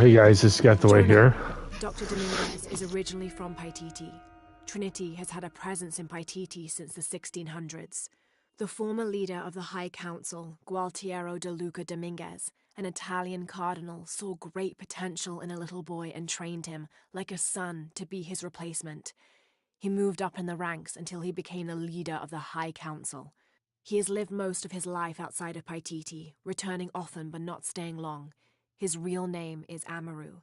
Hey guys, just got the way here. Dr. Dominguez is originally from Paititi. Trinity has had a presence in Paititi since the 1600s. The former leader of the High Council, Gualtiero de Luca Dominguez, an Italian cardinal, saw great potential in a little boy and trained him, like a son, to be his replacement. He moved up in the ranks until he became the leader of the High Council. He has lived most of his life outside of Paititi, returning often but not staying long. His real name is Amaru,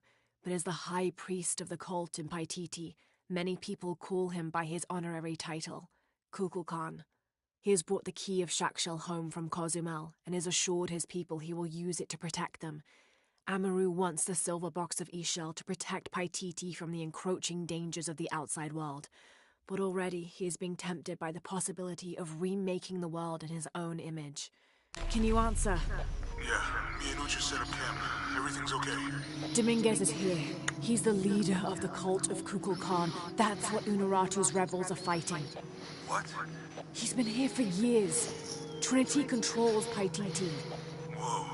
but as the high priest of the cult in Paititi, many people call him by his honorary title, Kukulkan. He has brought the key of Shakshel home from Cozumel and has assured his people he will use it to protect them. Amaru wants the silver box of Ixchel to protect Paititi from the encroaching dangers of the outside world, but already he is being tempted by the possibility of remaking the world in his own image. Can you answer? Yeah, me and Ucha set up camp. Everything's okay. Dominguez is here. He's the leader of the cult of Kukulkan. That's what Unuratu's rebels are fighting. What? He's been here for years. Trinity controls Paititi. Whoa.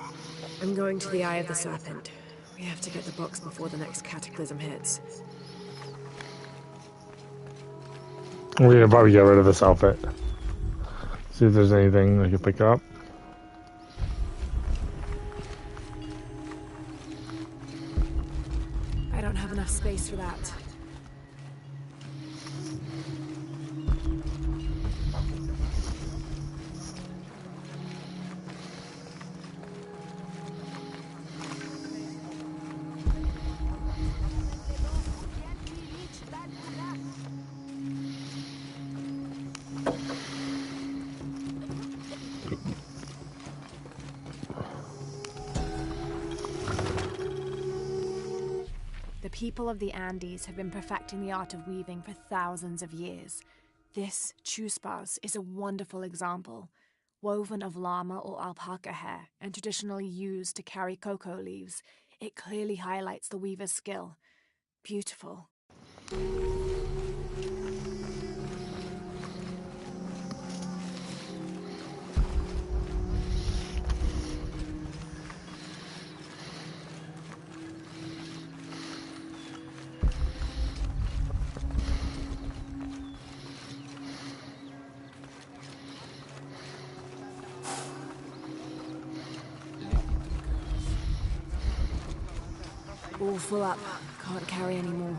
I'm going to the Eye of the Serpent. We have to get the box before the next cataclysm hits. We're gonna probably get rid of this outfit. See if there's anything I can pick up. I don't have enough space for that. The people of the Andes have been perfecting the art of weaving for thousands of years. This chuspas is a wonderful example. Woven of llama or alpaca hair and traditionally used to carry cocoa leaves, it clearly highlights the weaver's skill. Beautiful. All full up. Can't carry any more.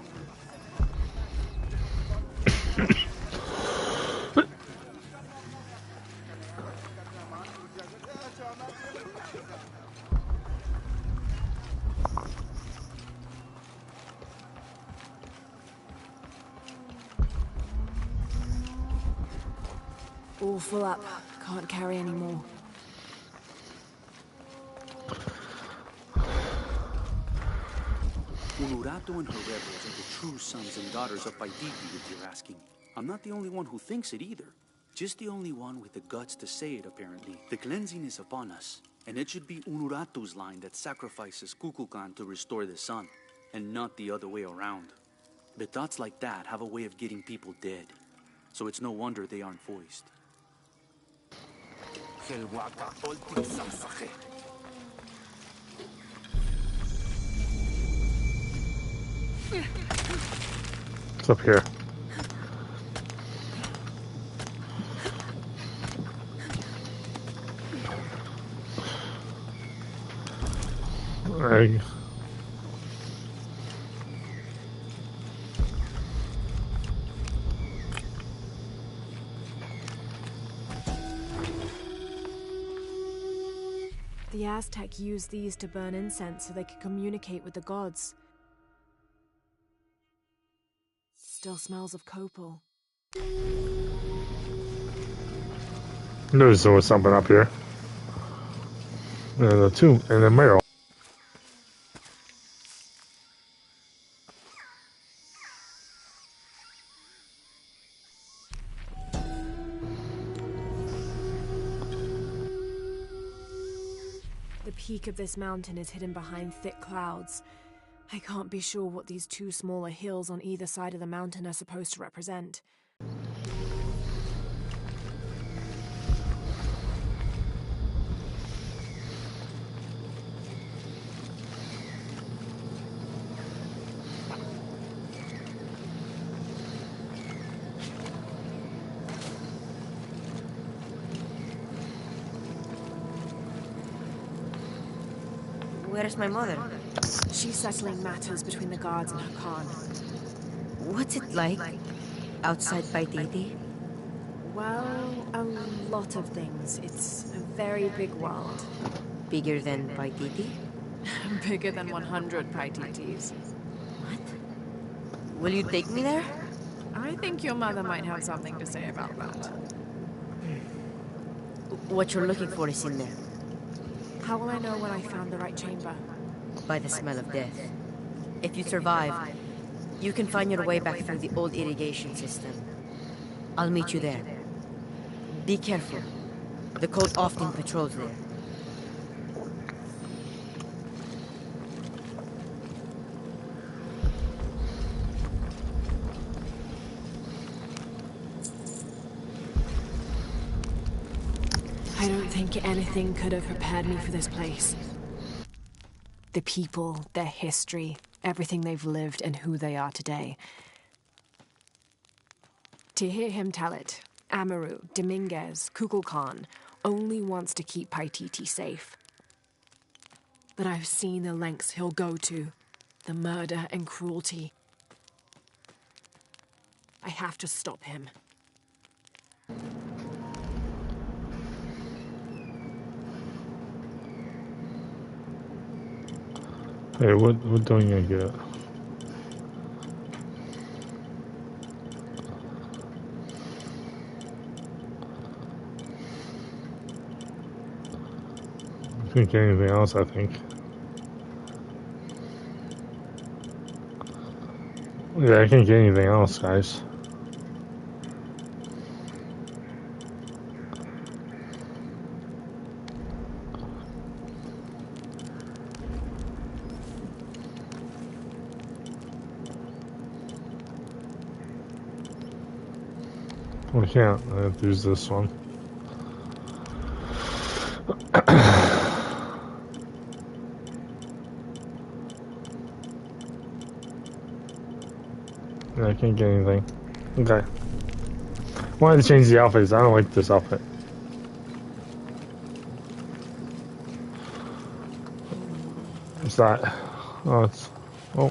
All full up. Can't carry any more. Unuratu and her rebels are the true sons and daughters of Paititi, if you're asking. I'm not the only one who thinks it either. Just the only one with the guts to say it, apparently. The cleansing is upon us, and it should be Unuratu's line that sacrifices Kukulkan to restore the sun, and not the other way around. But thoughts like that have a way of getting people dead, so it's no wonder they aren't voiced. It's up here. Alright. The Aztec used these to burn incense so they could communicate with the gods. Still smells of copal. There's something up here. And the tomb and the mural. The peak of this mountain is hidden behind thick clouds. I can't be sure what these two smaller hills on either side of the mountain are supposed to represent. Where's my mother? She's settling matters between the guards and her Khan. What's it like outside Paititi? Well, a lot of things. It's a very big world. Bigger than Paititi? Bigger than 100 Paititis. What? Will you take me there? I think your mother might have something to say about that. What you're looking for is in there. How will I know when I found the right chamber? By the smell of death. If you survive, you can find your way back through the old irrigation system. I'll meet you there. Be careful. The cult often patrols there. I don't think anything could have prepared me for this place. The people, their history, everything they've lived, and who they are today. To hear him tell it, Amaru, Dominguez, Kukulkan only wants to keep Paititi safe. But I've seen the lengths he'll go to, the murder and cruelty. I have to stop him. Hey, what don't you get? I couldn't get anything else, I think. Yeah, I can't get anything else, guys. We can't. There's this one. Yeah, I can't get anything. Okay. Wanted to change the outfits. I don't like this outfit. What's that? Oh, it's... Oh.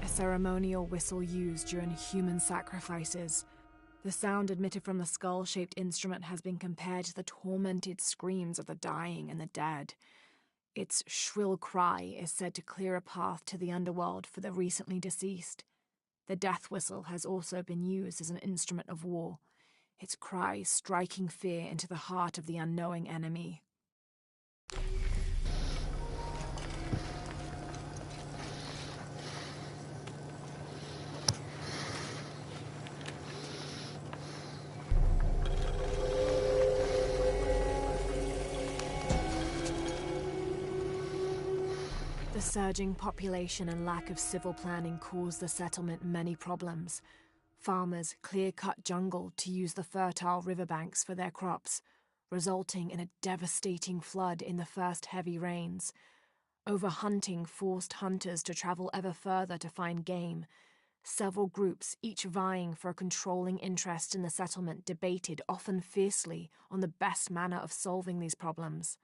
A ceremonial whistle used during human sacrifices. The sound emitted from the skull-shaped instrument has been compared to the tormented screams of the dying and the dead. Its shrill cry is said to clear a path to the underworld for the recently deceased. The death whistle has also been used as an instrument of war, its cry striking fear into the heart of the unknowing enemy. The surging population and lack of civil planning caused the settlement many problems. Farmers clear-cut jungle to use the fertile riverbanks for their crops, resulting in a devastating flood in the first heavy rains. Overhunting forced hunters to travel ever further to find game. Several groups, each vying for a controlling interest in the settlement, debated, often fiercely, on the best manner of solving these problems.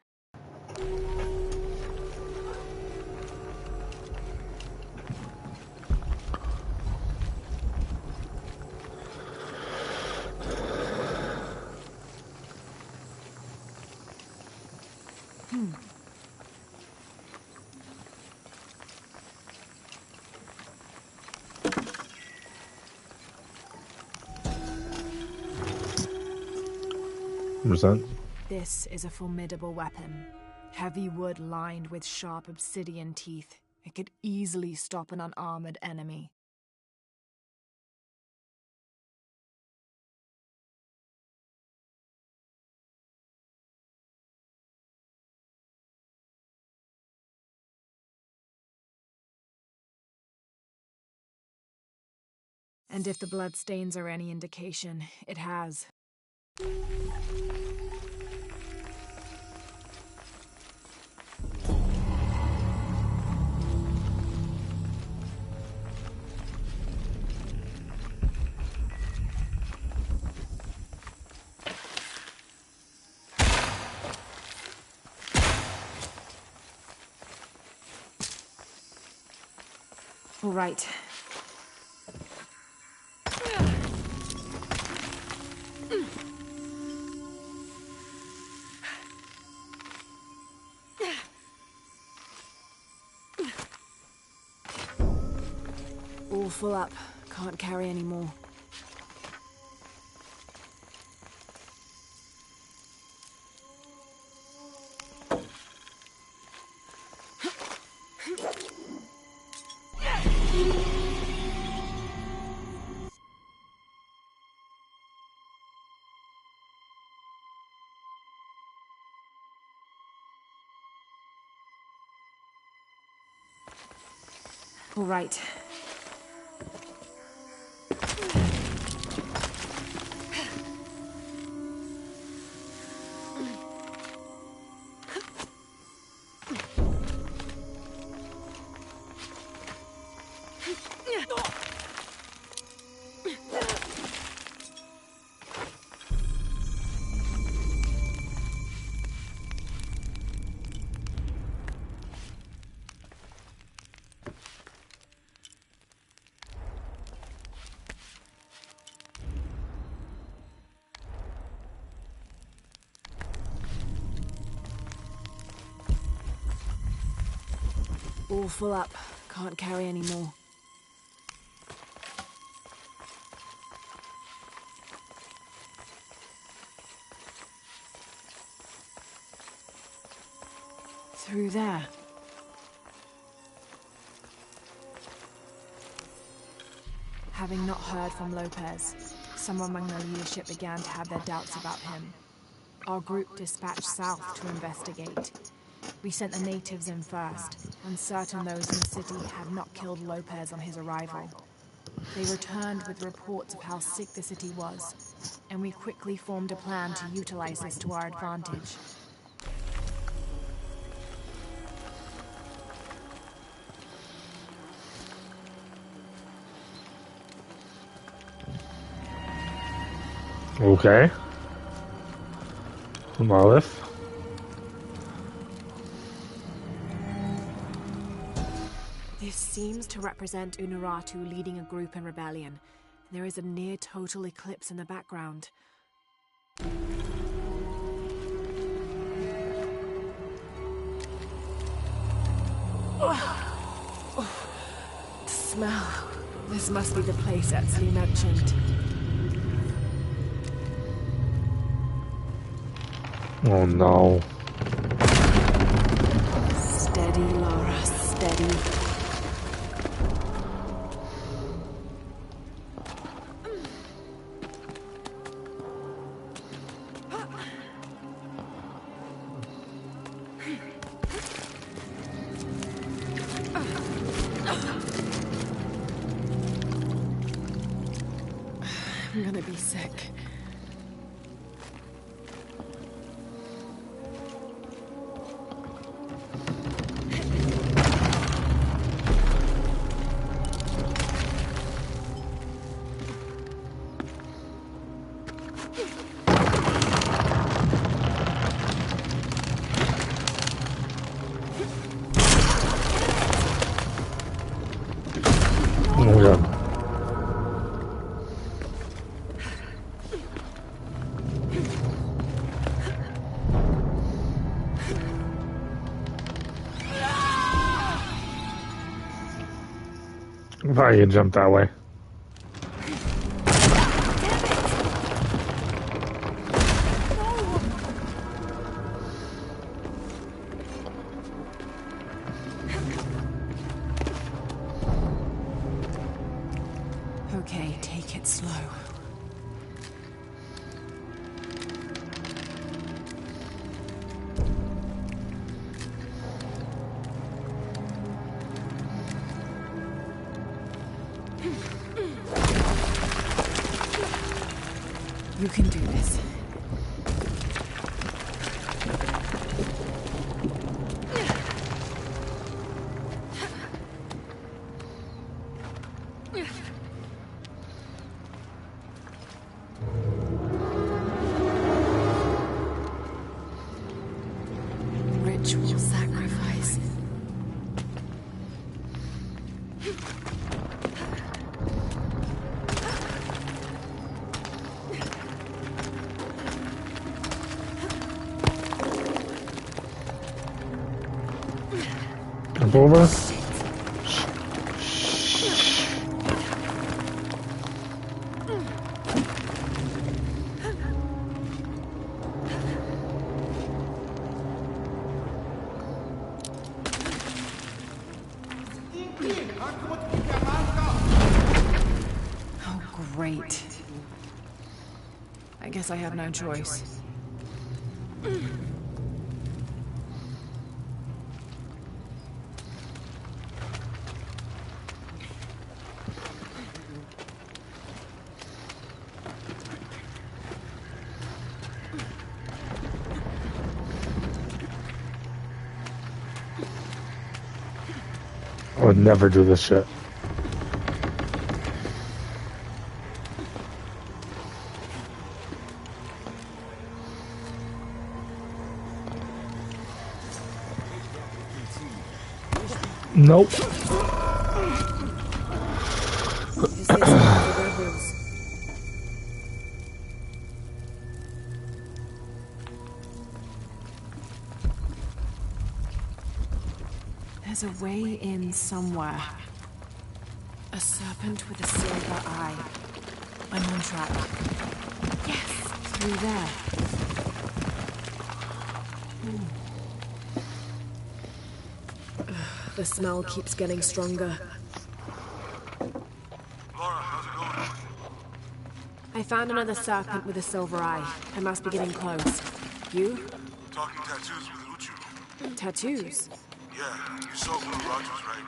This is a formidable weapon. Heavy wood lined with sharp obsidian teeth. It could easily stop an unarmored enemy. And if the bloodstains are any indication, it has. All right. All full up. Can't carry any more. All right. All full up. Can't carry any more. Through there. Having not heard from Lopez, some among the leadership began to have their doubts about him. Our group dispatched south to investigate. We sent the natives in first, uncertain those in the city had not killed Lopez on his arrival. They returned with reports of how sick the city was, and we quickly formed a plan to utilize this to our advantage. Okay. Monolith. This seems to represent Unuratu leading a group in rebellion. There is a near-total eclipse in the background. The smell. This must be the place Etsley mentioned. Oh no. Steady, Lara, steady. I'm gonna be sick. Oh yeah. I thought you jumped that way. Okay, take it slow. You can do this. Ritual sacrifice. jump over? Oh, great. I guess I have no choice. I would never do this shit. Nope. Is this one of the rebels? There's a way in somewhere. A serpent with a silver eye. I'm on track. Yes, through there. The smell keeps getting stronger. Laura, how's it going? I found another serpent with a silver eye. I must be getting close. You? Talking tattoos with Uchu. Tattoos? Yeah, you saw Blue Rogers, right?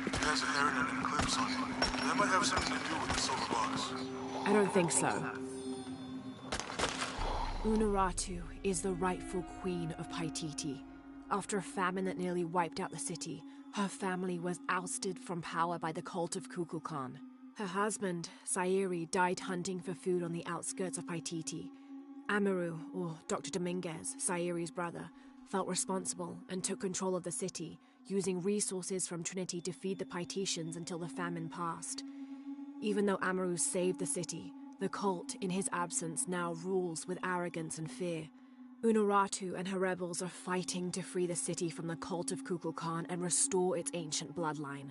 He has a heron and an eclipse on him. That might have something to do with the silver box. I don't think so. Unuratu is the rightful queen of Paititi. After a famine that nearly wiped out the city, her family was ousted from power by the cult of Kukulkan. Her husband, Sayuri, died hunting for food on the outskirts of Paititi. Amaru, or Dr. Dominguez, Sayuri's brother, felt responsible and took control of the city, using resources from Trinity to feed the Paititians until the famine passed. Even though Amaru saved the city, the cult, in his absence, now rules with arrogance and fear. Unuratu and her rebels are fighting to free the city from the cult of Kukulkan and restore its ancient bloodline.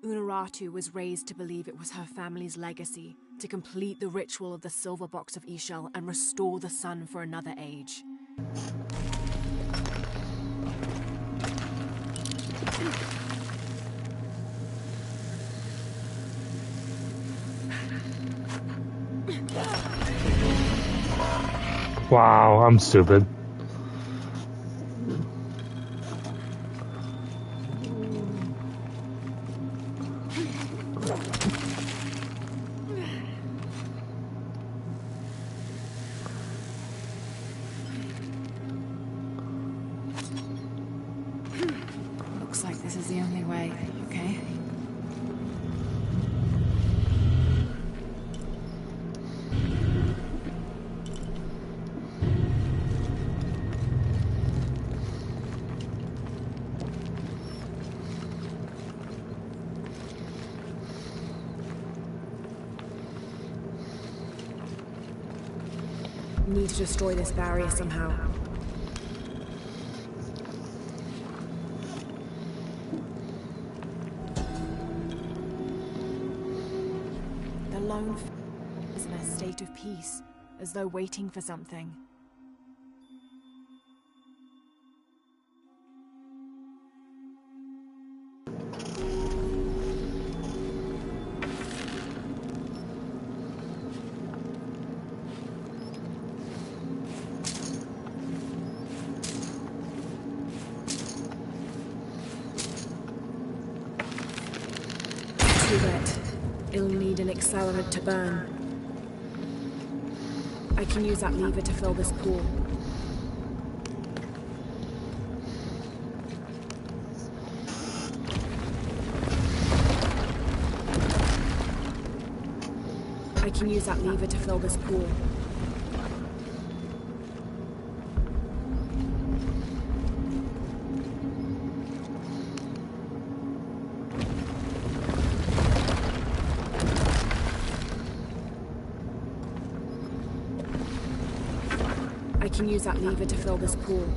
Unuratu was raised to believe it was her family's legacy, to complete the ritual of the silver box of Ishel and restore the sun for another age. Wow, I'm stupid. Looks like this is the only way, okay? Need to destroy this barrier somehow. The lone is in a state of peace, as though waiting for something. Too wet. It'll need an accelerant to burn. I can use that lever to fill this pool. I can use that lever to fill this pool. I can use that lever to fill this pool.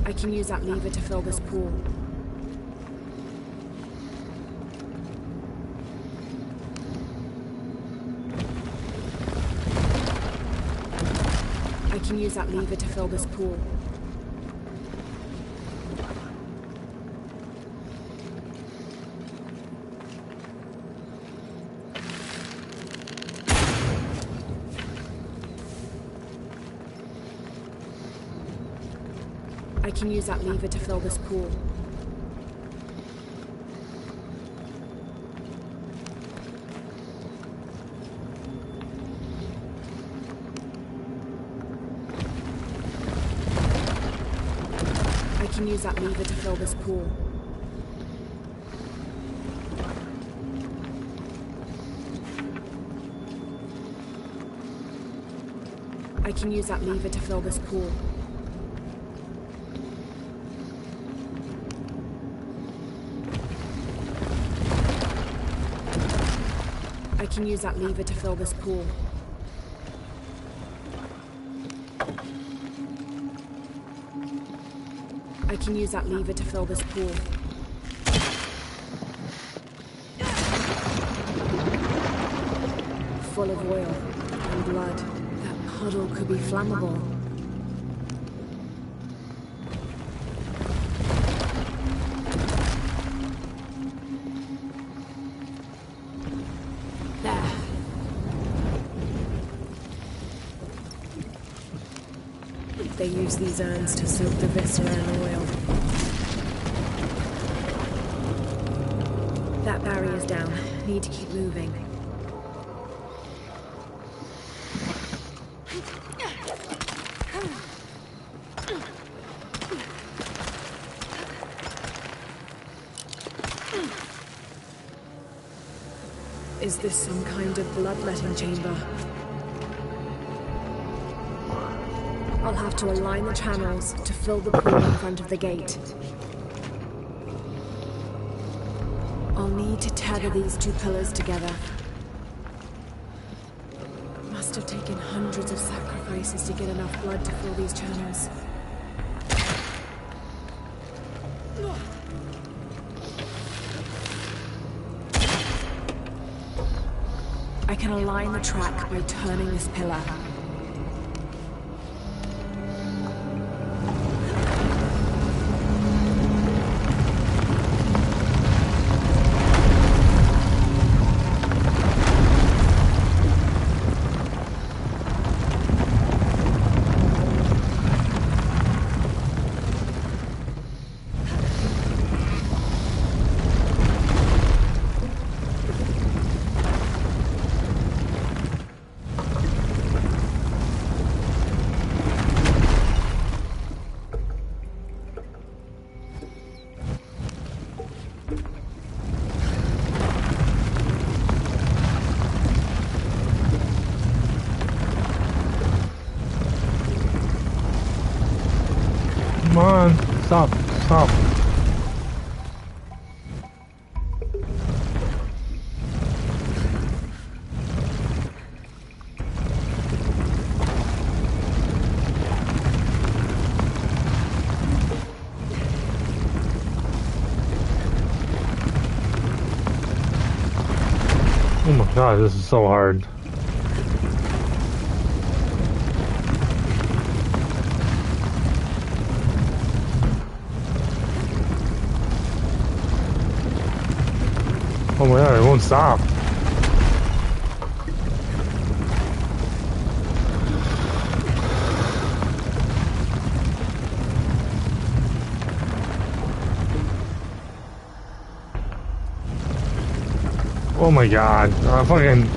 I can use that lever to fill this pool. I can use that lever to fill this pool. I can use that lever to fill this pool. I can use that lever to fill this pool. I can use that lever to fill this pool. I can use that lever to fill this pool. I can use that lever to fill this pool. Full of oil and blood. That puddle could be flammable. There. They use these urns to soak the viscera in oil. That barrier's down. Need to keep moving. Is this some kind of bloodletting chamber? I'll have to align the channels to fill the pool in front of the gate. I'll need to tether these two pillars together. Must have taken hundreds of sacrifices to get enough blood to fill these channels. I can align the track by turning this pillar. Come on, stop, stop. Oh my god, this is so hard. Oh my god, it won't stop. Oh my god, fucking...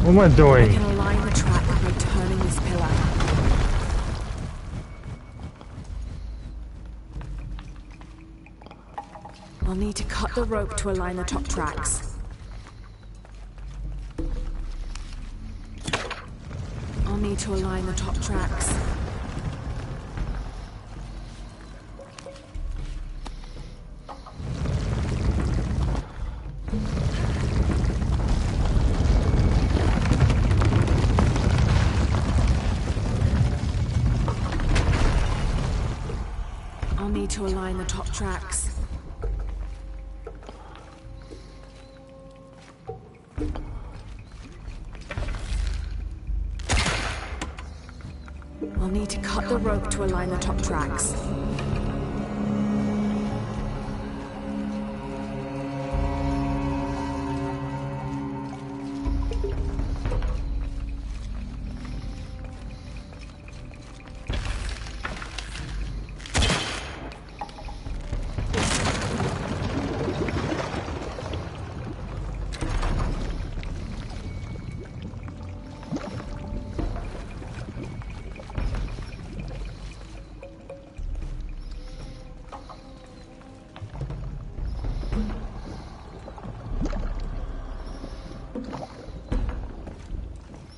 What am I doing? I can align the track by turning this pillar. I'll need to cut the rope to align the top tracks. I'll need to align the top tracks. I'll need to align the top tracks. I'll need to cut the rope to align the top tracks.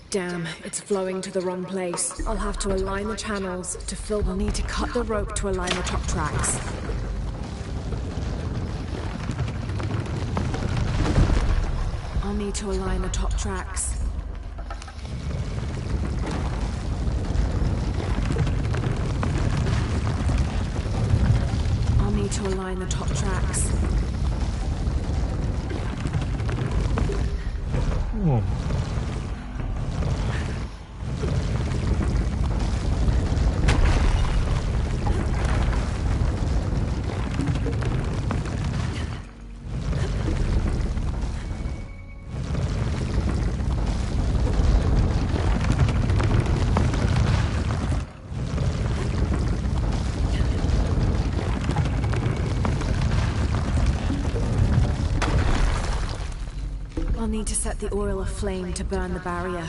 Damn, it's flowing to the wrong place. I'll have to align the channels to fill. I'll need to cut the rope to align the top tracks. I'll need to align the top tracks. I'll need to align the top tracks. Oh. I'll need to set the oil aflame to burn the barrier.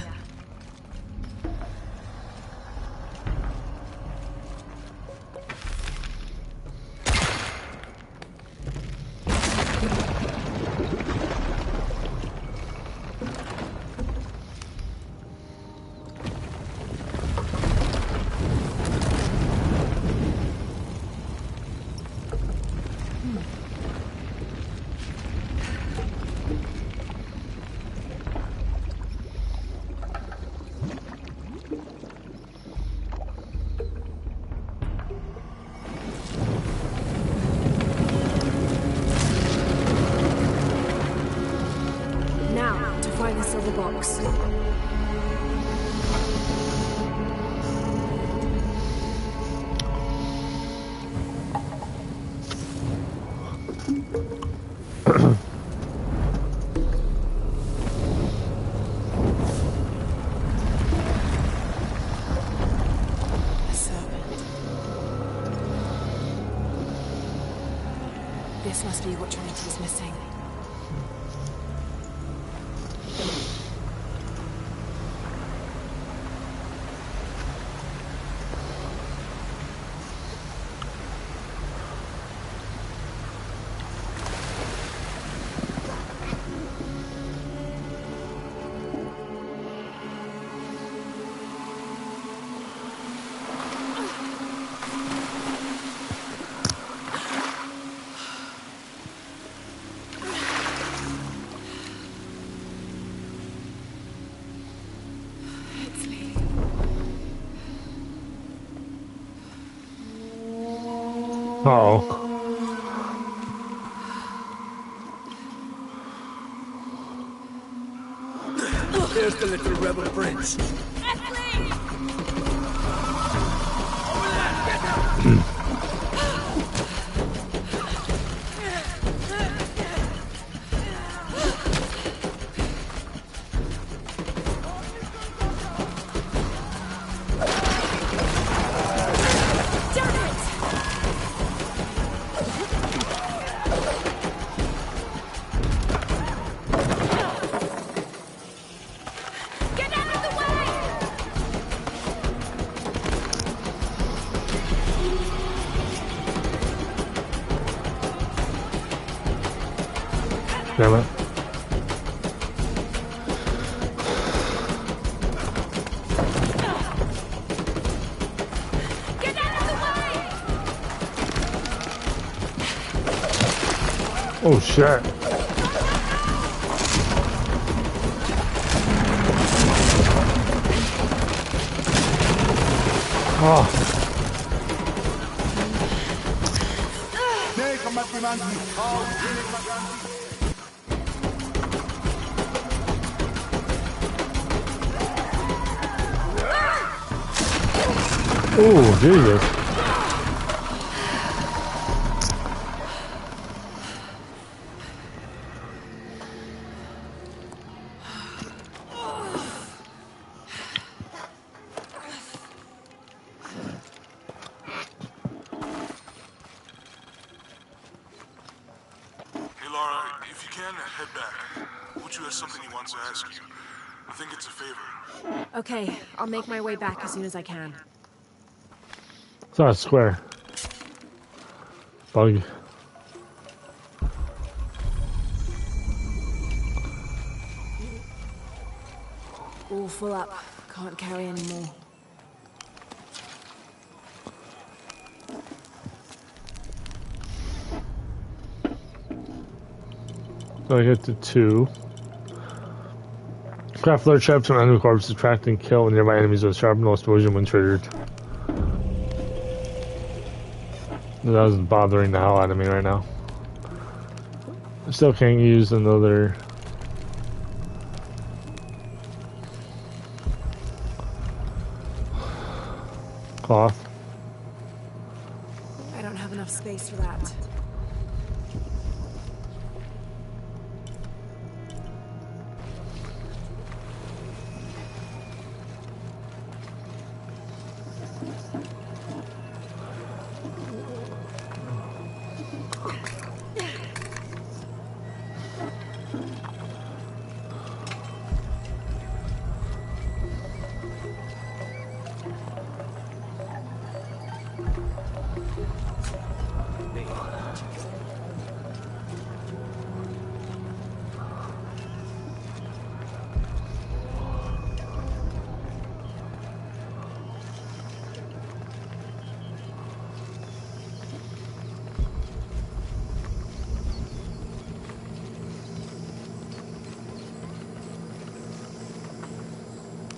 Find the silver box. A serpent. This must be what Trinity is missing. Oh. There's the little rebel prince. Get out of the way! Damn it. Get out of the way! Oh shit. Oh. Oh, Jesus. Hey, Laura, if you can, head back. Uchu has something he wants to ask you. I think it's a favor. Okay, I'll make my way back as soon as I can. It's not a square. Bug. All full up. Can't carry any more. So I get to 2. Craft flare traps when enemy corpses attract and kill nearby enemies with sharp no explosion when triggered. That is bothering the hell out of me right now. I still can't use another cloth. I don't have enough space for that.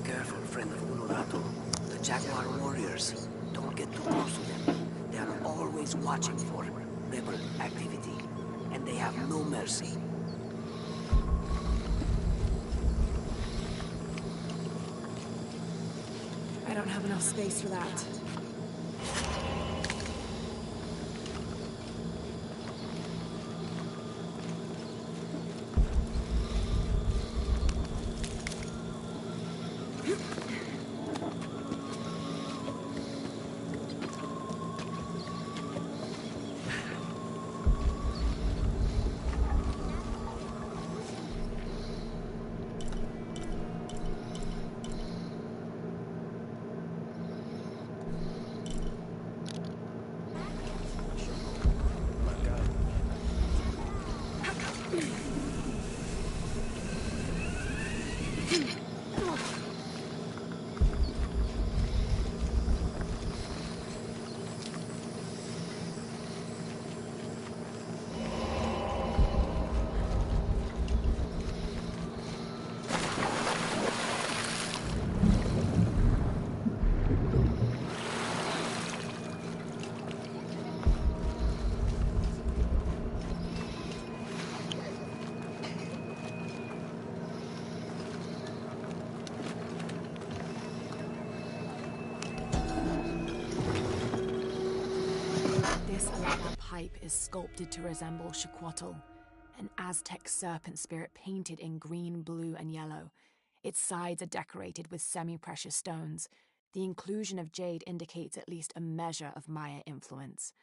Careful, friend of Unorato. The Jaguar warriors. Don't get too close to them. They are always watching for rebel activity. And they have no mercy. I don't have enough space for that. This Alapa pipe is sculpted to resemble Xicuatl, an Aztec serpent spirit painted in green, blue, and yellow. Its sides are decorated with semi-precious stones. The inclusion of jade indicates at least a measure of Maya influence.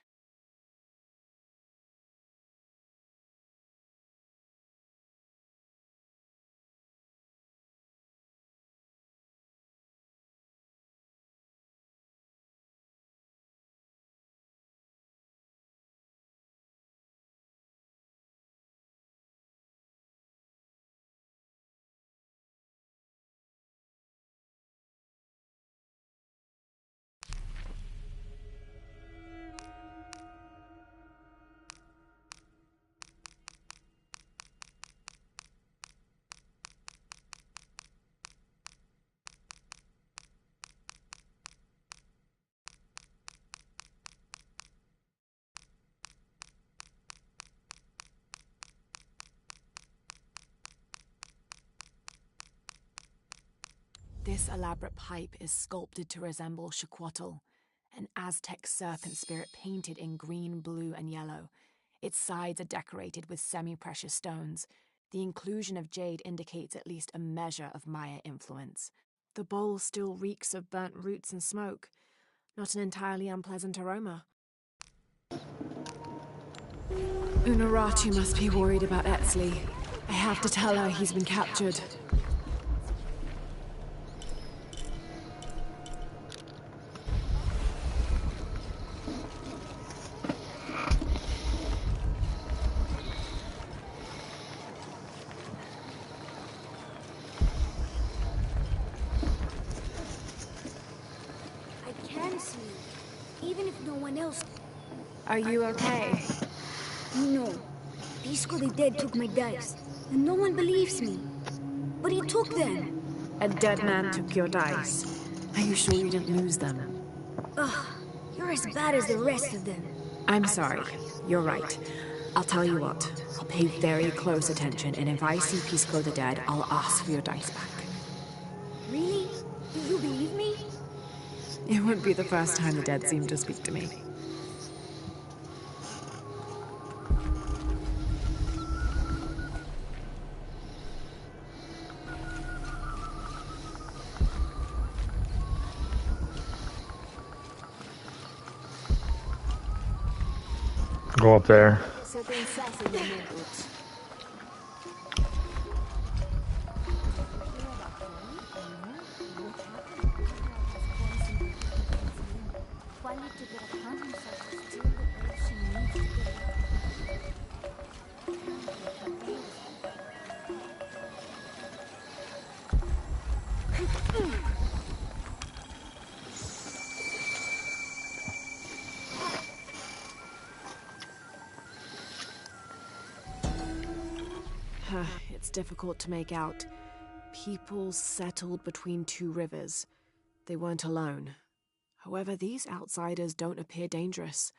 This elaborate pipe is sculpted to resemble Xaquatl, an Aztec serpent spirit painted in green, blue, and yellow. Its sides are decorated with semi-precious stones. The inclusion of jade indicates at least a measure of Maya influence. The bowl still reeks of burnt roots and smoke. Not an entirely unpleasant aroma. Unuratu must be worried about Etzli. I have to tell her he's been captured. I can see you, even if no one else. Are you okay? No. Pisco the Dead took my dice, and no one believes me. But he took them. A dead man took your dice. Are you sure you didn't lose them? Ugh, you're as bad as the rest of them. I'm sorry. You're right. I'll tell you what. I'll pay very close attention, and if I see Pisco the Dead, I'll ask for your dice back. Really? Do you believe me? It wouldn't be the first time the dead seemed to speak to me. Go up there. It's difficult to make out. People settled between two rivers. They weren't alone. However, these outsiders don't appear dangerous.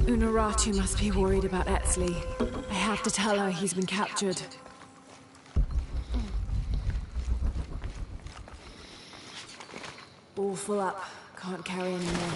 Unuratu must be worried about Etzli. I have to tell her he's been captured. All full up. Can't carry anymore.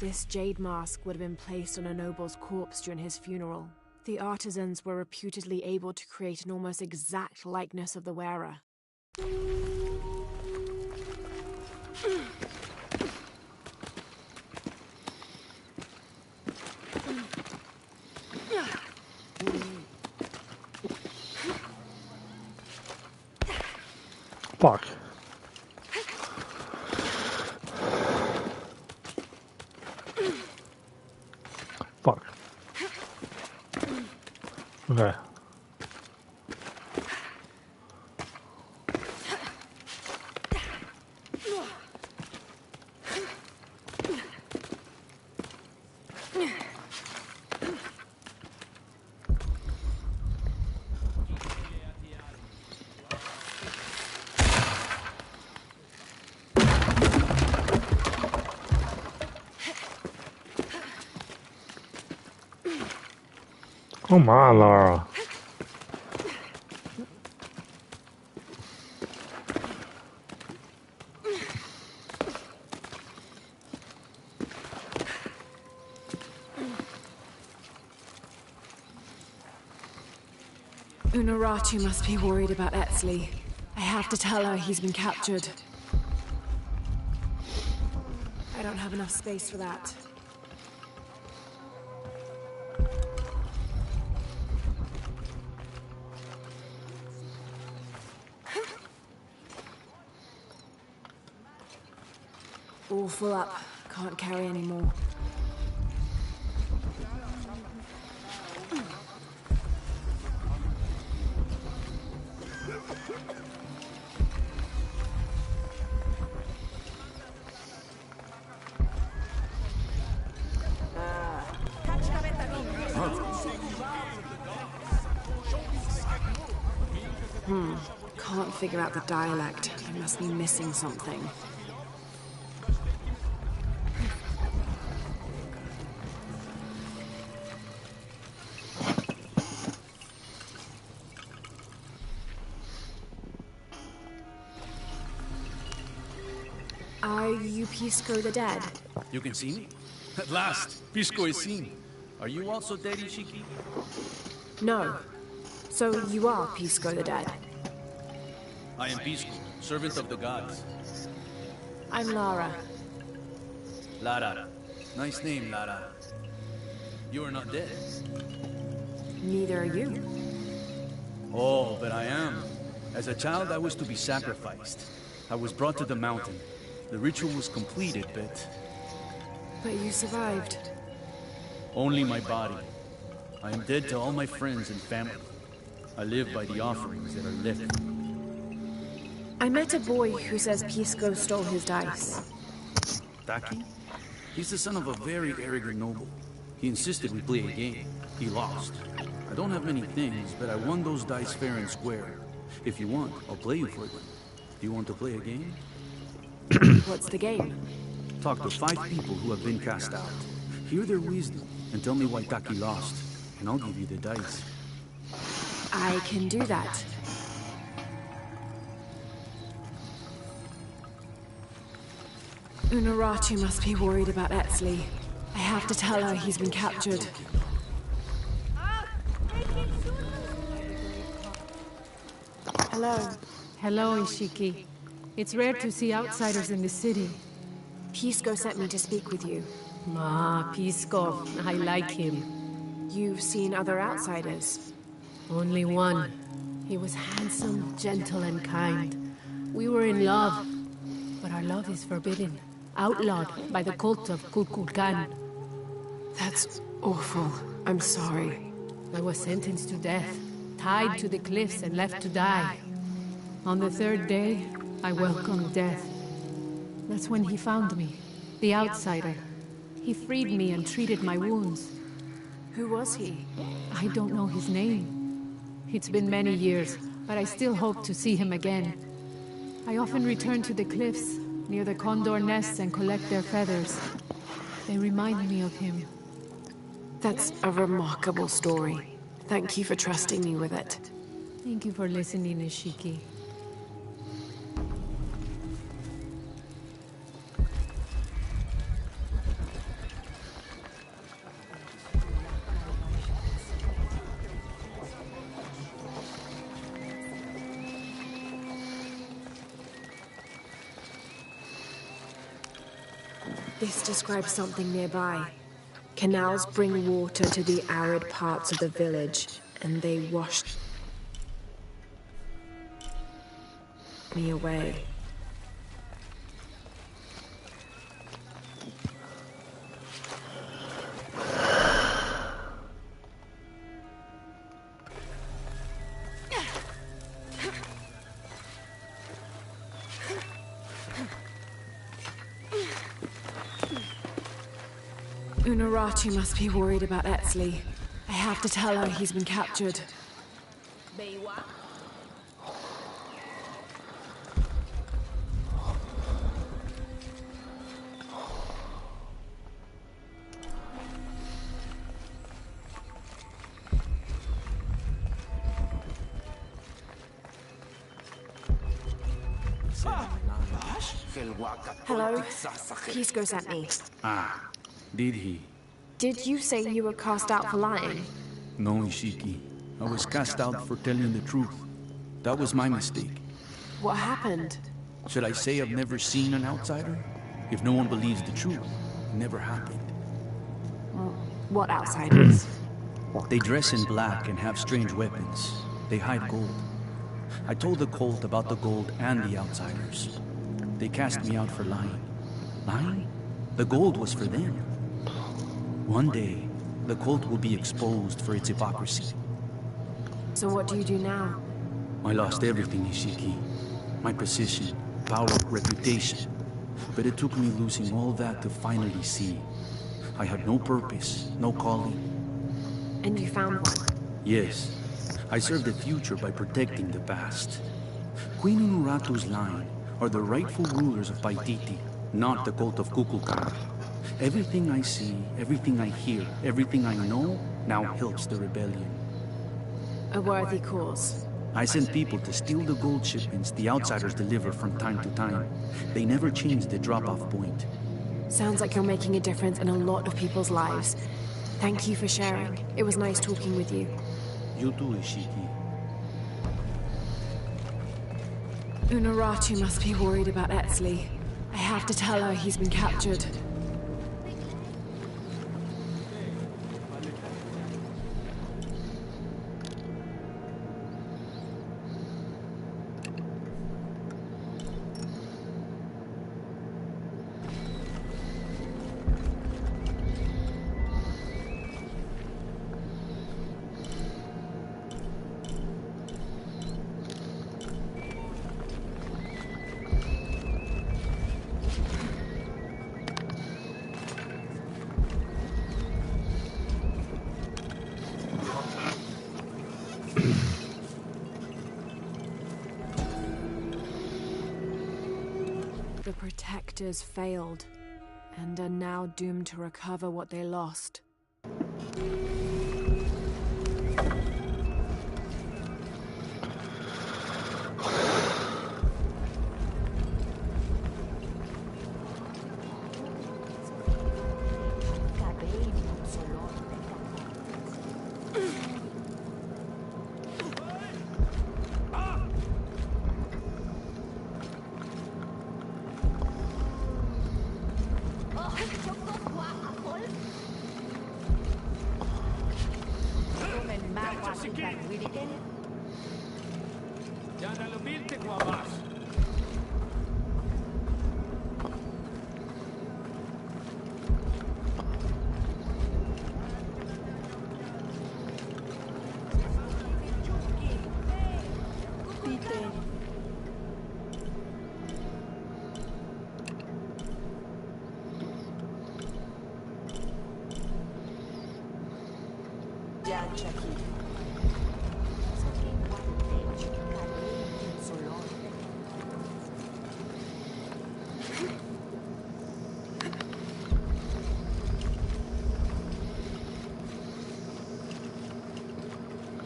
This jade mask would have been placed on a noble's corpse during his funeral. The artisans were reputedly able to create an almost exact likeness of the wearer. Fuck. Fuck. Okay. Come on, Lara. Unuratu must be worried about Etzli. I have to tell her he's been captured. I don't have enough space for that. All full up. Can't carry any more. Can't figure out the dialect. I must be missing something. Are you Pisco the Dead? You can see me? At last, Pisco is seen. Are you also dead, Ishiki? No. So you are Pisco the Dead? I am Pisco, servant of the gods. I'm Lara. Lara. Nice name, Lara. You are not dead. Neither are you. Oh, but I am. As a child, I was to be sacrificed. I was brought to the mountain. The ritual was completed, but But you survived. only my body. I am dead to all my friends and family. I live by the offerings that are left. I met a boy who says Pisco stole his dice. Taki? He's the son of a very arrogant noble. He insisted we play a game. He lost. I don't have many things, but I won those dice fair and square. If you want, I'll play you for them. Do you want to play a game? What's the game? Talk to 5 people who have been cast out. Hear their wisdom and tell me why Taki lost, and I'll give you the dice. I can do that. Unuratu must be worried about Etzli. I have to tell her he's been captured. Hello. Hello, Ishiki. It's rare to see outsiders in the city. Pisco sent me to speak with you. Ah, Pisco. I like him. You've seen other outsiders. Only one. He was handsome, gentle, and kind. We were in love. But our love is forbidden. Outlawed by the cult of Kukulkan. That's awful. I'm sorry. I was sentenced to death, tied to the cliffs and left to die. On the 3rd day, I welcomed death. That's when he found me, the outsider. He freed me and treated my wounds. Who was he? I don't know his name. It's been many years, but I still hope to see him again. I often return to the cliffs, near the condor nests, and collect their feathers. They remind me of him. That's a remarkable story. Thank you for trusting me with it. Thank you for listening, Ishiki. This describes something nearby. Canals bring water to the arid parts of the village, and they wash me away. Unuratu must be worried about Etzli. I have to tell her he's been captured. Hello? Pisco sent me. Ah, did he? Did you say you were cast out for lying? No, Ishiki. I was cast out for telling the truth. That was my mistake. What happened? Should I say I've never seen an outsider? If no one believes the truth, it never happened. What outsiders? They dress in black and have strange weapons. They hide gold. I told the cult about the gold and the outsiders. They cast me out for lying. Lying? The gold was for them. One day, the cult will be exposed for its hypocrisy. So what do you do now? I lost everything, Ishiki. My position, power, reputation. But it took me losing all that to finally see. I had no purpose, no calling. And you found one? Yes. I serve the future by protecting the past. Queen Unuratu's line are the rightful rulers of Paititi, not the cult of Kukulkan. Everything I see, everything I hear, everything I know now helps the rebellion. A worthy cause. I send people to steal the gold shipments the outsiders deliver from time to time. They never change the drop-off point. Sounds like you're making a difference in a lot of people's lives. Thank you for sharing. It was nice talking with you. You too, Ishiki. Unuratu must be worried about Etzli. I have to tell her he's been captured. The Protectors failed, and are now doomed to recover what they lost.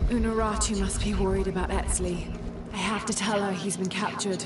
Unuratu must be worried about Etzli. I have to tell her he's been captured.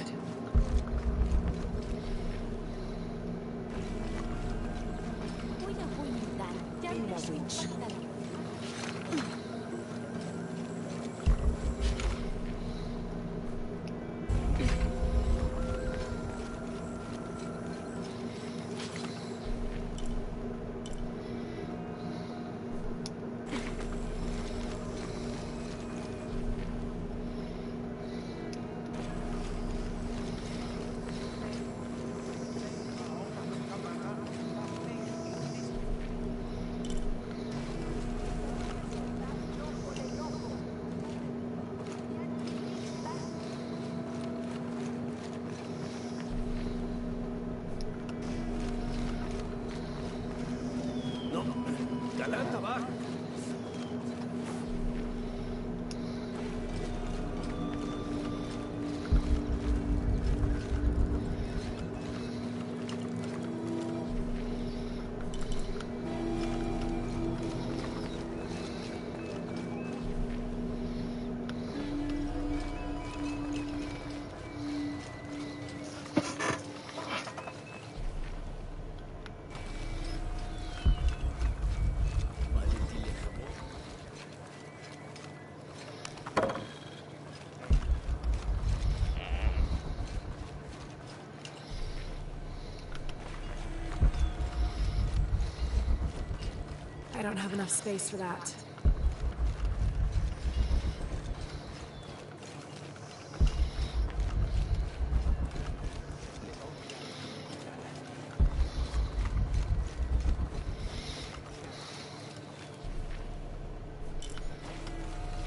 I don't have enough space for that.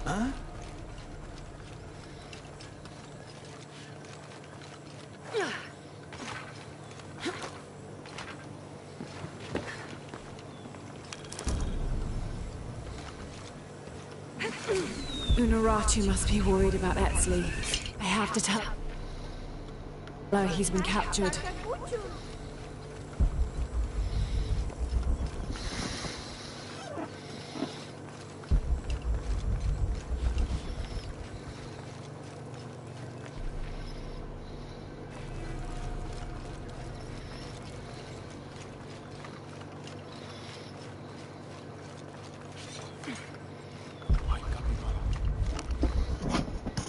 Huh? Unuratu must be worried about Etzli. I have to tell her he's been captured.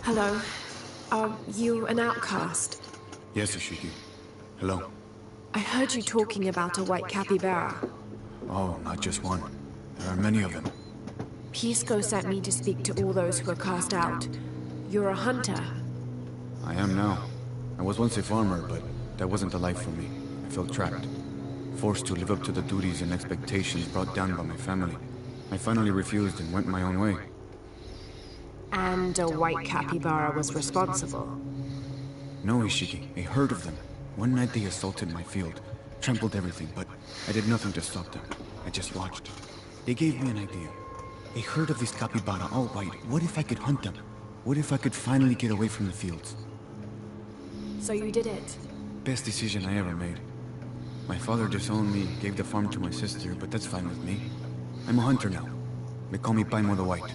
Hello. Are you an outcast? Yes, Ishiki. Hello. I heard you talking about a white capybara. Oh, not just one. There are many of them. Pisco sent me to speak to all those who were cast out. You're a hunter. I am now. I was once a farmer, but that wasn't the life for me. I felt trapped. Forced to live up to the duties and expectations brought down by my family. I finally refused and went my own way. And a white capybara was responsible. No, Ishiki. A herd of them. One night they assaulted my field, trampled everything, but I did nothing to stop them. I just watched. They gave me an idea. A herd of these capybara, all white. What if I could hunt them? What if I could finally get away from the fields? So you did it? Best decision I ever made. My father disowned me, gave the farm to my sister, but that's fine with me. I'm a hunter now. They call me Paimon the White.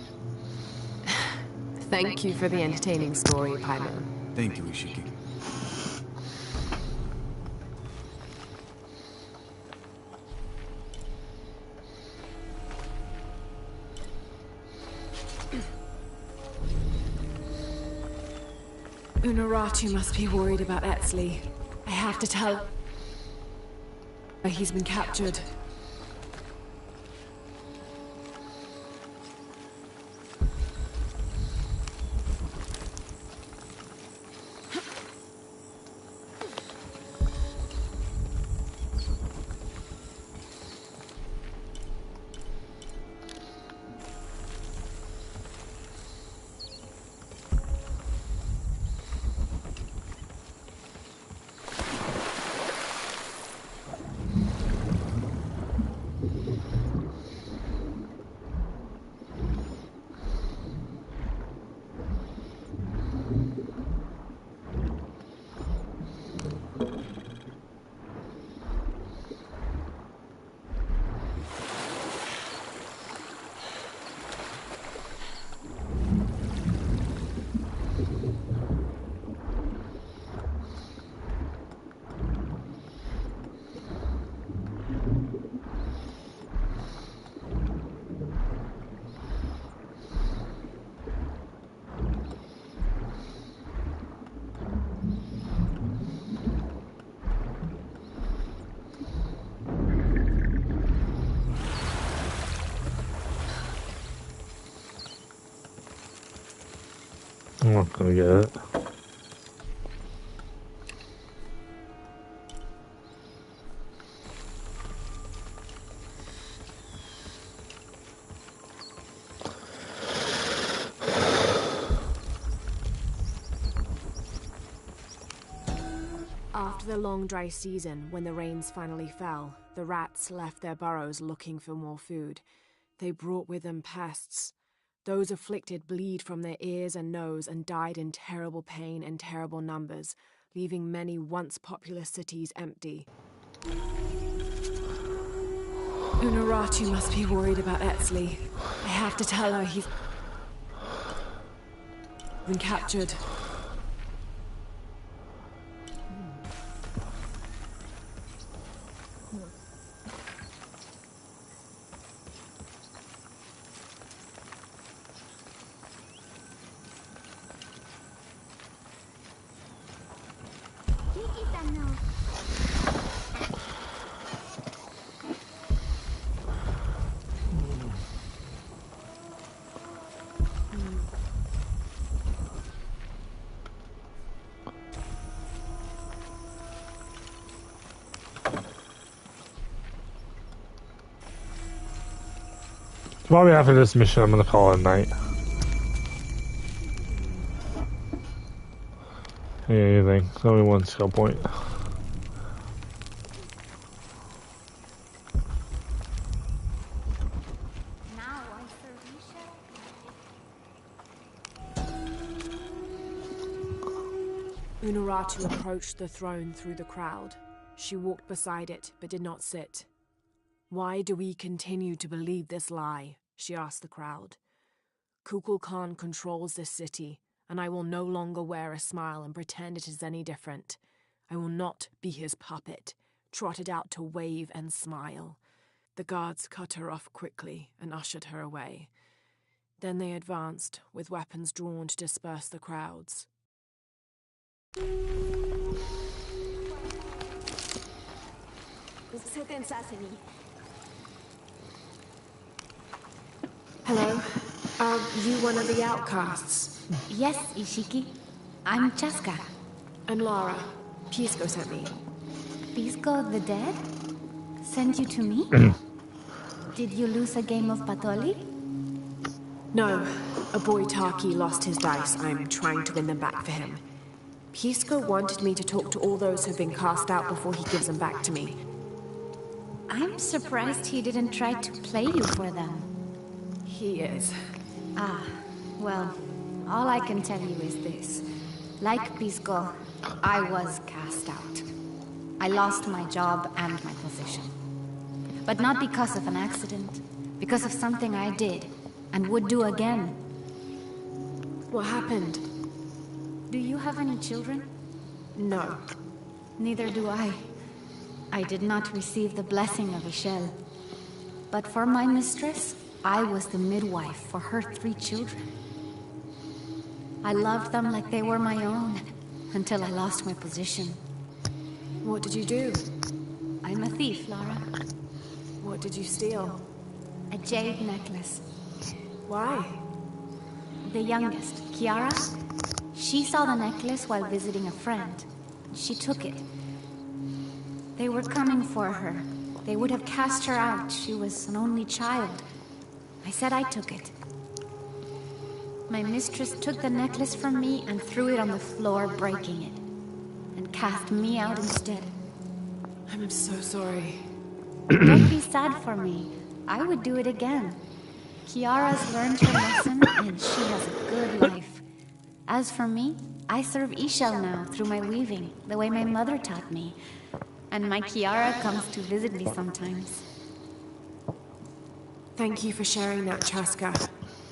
Thank you for the entertaining story, Paimon. Thank you, Ishiki. Unuratu must be worried about Etzli. I have to tell her he's been captured. I'm not gonna get it. After the long dry season, when the rains finally fell, the rats left their burrows looking for more food. They brought with them pests. Those afflicted bleed from their ears and nose and died in terrible pain and terrible numbers, leaving many once populous cities empty. Unuratu must be worried about Etzli. I have to tell her he's been captured. Probably after this mission, I'm gonna call it a night. Anything. It's only one skill point. Now I serve Isha. Unuratu approached the throne through the crowd. She walked beside it, but did not sit. "Why do we continue to believe this lie?" she asked the crowd. "Kukulkan controls this city, and I will no longer wear a smile and pretend it is any different. I will not be his puppet, trotted out to wave and smile." The guards cut her off quickly and ushered her away. Then they advanced, with weapons drawn to disperse the crowds. Hello? Are you one of the outcasts? Yes, Ishiki. I'm Chaska. I'm Lara. Pisco sent me. Pisco the dead? Sent you to me? Did you lose a game of Patoli? No. A boy Taki lost his dice. I'm trying to win them back for him. Pisco wanted me to talk to all those who've been cast out before he gives them back to me. I'm surprised he didn't try to play you for them. He is. Ah, well, all I can tell you is this. Like Pisco, I was cast out. I lost my job and my position. But not because of an accident, because of something I did, and would do again. What happened? Do you have any children? No. Neither do I. I did not receive the blessing of Ishel. But for my mistress, I was the midwife for her 3 children. I loved them like they were my own, until I lost my position. What did you do? I'm a thief, Lara. What did you steal? A jade necklace. Why? The youngest, Kiara, she saw the necklace while visiting a friend. She took it. They were coming for her. They would have cast her out. She was an only child. I said I took it. My mistress took the necklace from me and threw it on the floor, breaking it. And cast me out instead. I'm so sorry. Don't be sad for me. I would do it again. Kiara's learned her lesson, and she has a good life. As for me, I serve Ishel now through my weaving, the way my mother taught me. And my Kiara comes to visit me sometimes. Thank you for sharing that, Chaska.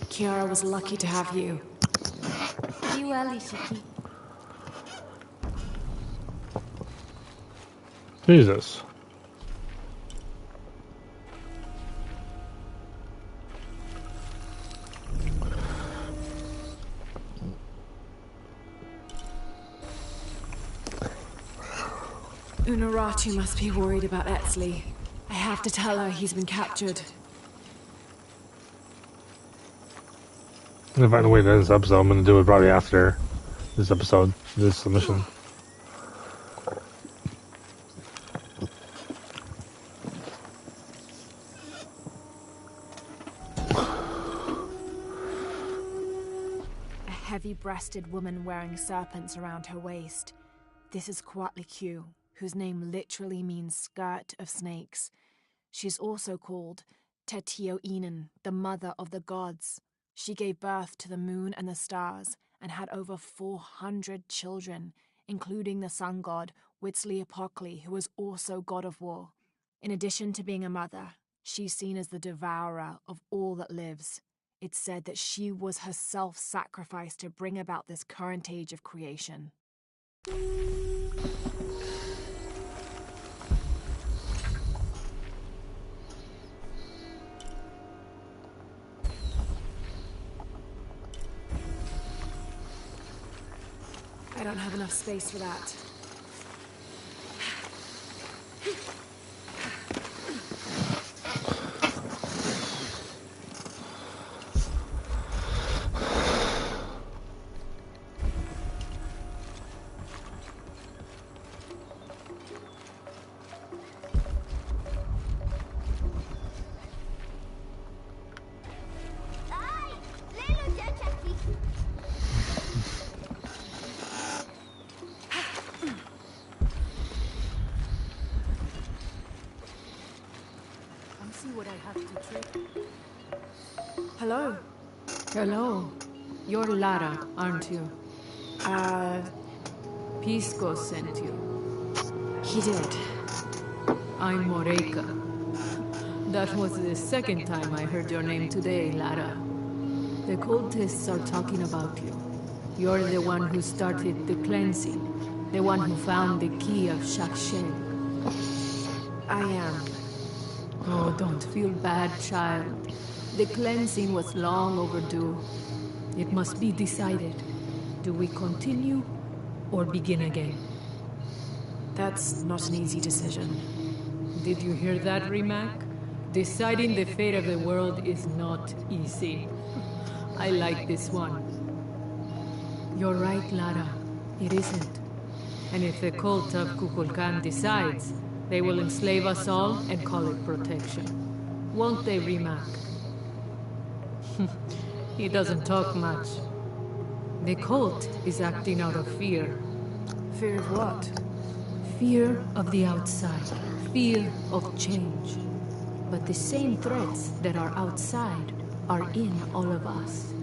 Kiara was lucky to have you. Be well, Ishiki. Jesus. Unuratu must be worried about Etzli. I have to tell her he's been captured. I'm gonna find a way to end this episode. I'm gonna do it probably after this episode, this submission. A heavy-breasted woman wearing serpents around her waist. This is Kuatlikyu, whose name literally means skirt of snakes. She's also called Tetio Inen, the mother of the gods. She gave birth to the moon and the stars and had over 400 children, including the sun god Huitzilopochtli, who was also god of war. In addition to being a mother, she's seen as the devourer of all that lives. It's said that she was herself sacrificed to bring about this current age of creation. I don't have enough space for that. Hello. Hello. You're Lara, aren't you? Pisco sent you. He did. I'm Moreika. That was the second time I heard your name today, Lara. The cultists are talking about you. You're the one who started the cleansing. The one who found the key of Shak-Shay. I am. Oh, don't feel bad, child. The cleansing was long overdue. It must be decided. Do we continue or begin again? That's not an easy decision. Did you hear that, Rimac? Deciding the fate of the world is not easy. I like this one. You're right, Lara. It isn't. And if the cult of Kukulkan decides, they will enslave us all and call it protection. Won't they, Rimac? He doesn't talk much. The cult is acting out of fear. Fear of what? Fear of the outside. Fear of change. But the same threats that are outside are in all of us.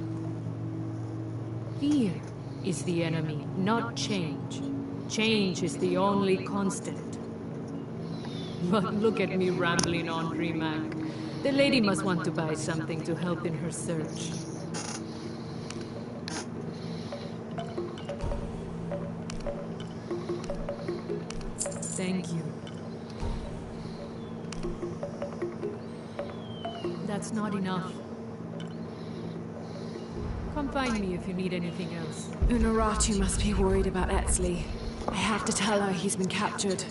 Fear is the enemy, not change. Change is the only constant. But look at me rambling on, Rimac. The lady must want to buy something to help in her search. Thank you. That's not enough. Come find me if you need anything else. Unuratu must be worried about Etzli. I have to tell her he's been captured.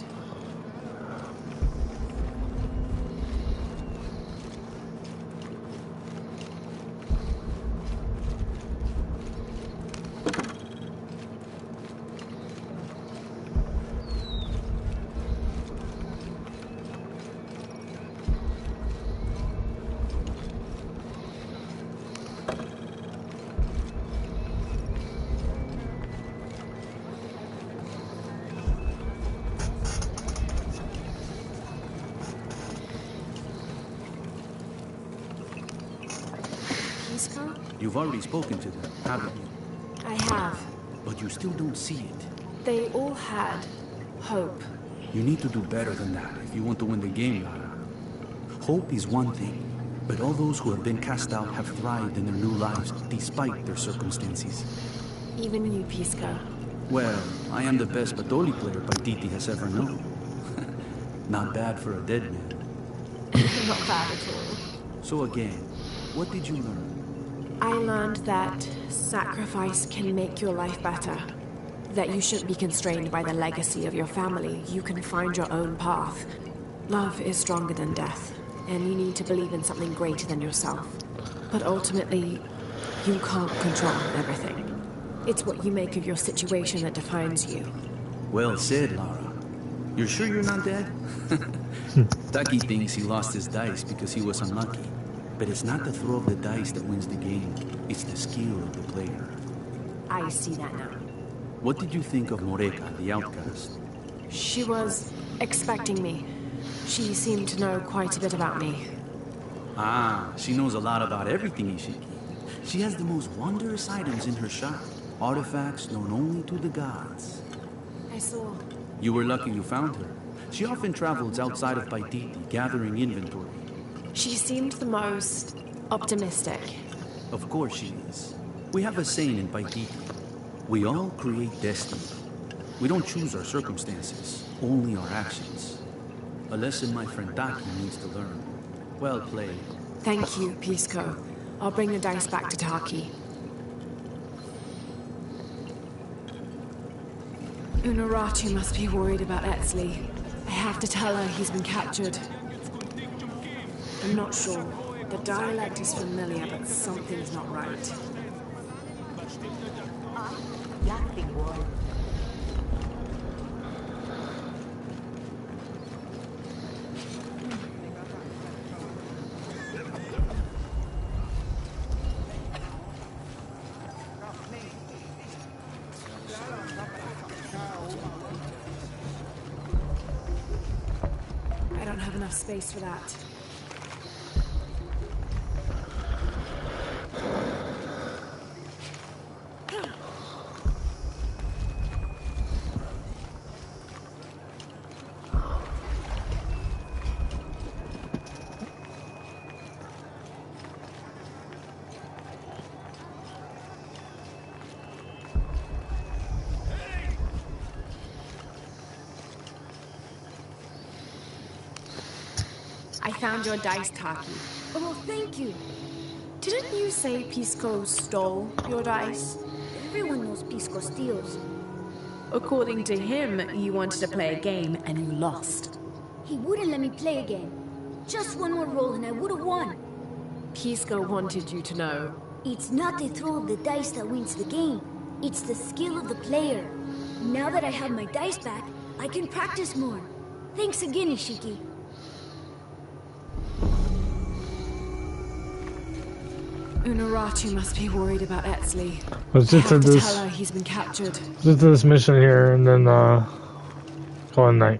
You've already spoken to them, haven't you? I have. But you still don't see it. They all had hope. You need to do better than that if you want to win the game, Lara. Hope is one thing, but all those who have been cast out have thrived in their new lives despite their circumstances. Even you, Pisco. Well, I am the best Batoli player Paititi has ever known. Not bad for a dead man. Not bad at all. So again, what did you learn? I learned that sacrifice can make your life better. That you shouldn't be constrained by the legacy of your family. You can find your own path. Love is stronger than death, and you need to believe in something greater than yourself. But ultimately, you can't control everything. It's what you make of your situation that defines you. Well said, Lara. You're sure you're not dead? Taki thinks he lost his dice because he was unlucky. But it's not the throw of the dice that wins the game. It's the skill of the player. I see that now. What did you think of Moreika, the outcast? She was expecting me. She seemed to know quite a bit about me. Ah, she knows a lot about everything, Ishiki. She has the most wondrous items in her shop. Artifacts known only to the gods. I saw. You were lucky you found her. She often travels outside of Paititi, gathering inventory. She seemed the most optimistic. Of course she is. We have a saying in Paititi. We all create destiny. We don't choose our circumstances, only our actions. A lesson my friend Taki needs to learn. Well played. Thank you, Pisco. I'll bring the dice back to Taki. Unuratu must be worried about Etzli. I have to tell her he's been captured. I'm not sure. The dialect is familiar, but something's not right. I don't have enough space for that. I found your dice, Taki. Oh, thank you. Didn't you say Pisco stole your dice? Everyone knows Pisco steals. According to him, you wanted to play a game and you lost. He wouldn't let me play again. Just one more roll and I would have won. Pisco wanted you to know. It's not the throw of the dice that wins the game. It's the skill of the player. Now that I have my dice back, I can practice more. Thanks again, Ishiki. Unuratu must be worried about Etzli. Let's I just do have to this. tell her he's been captured. Let's do this mission here and then call it night.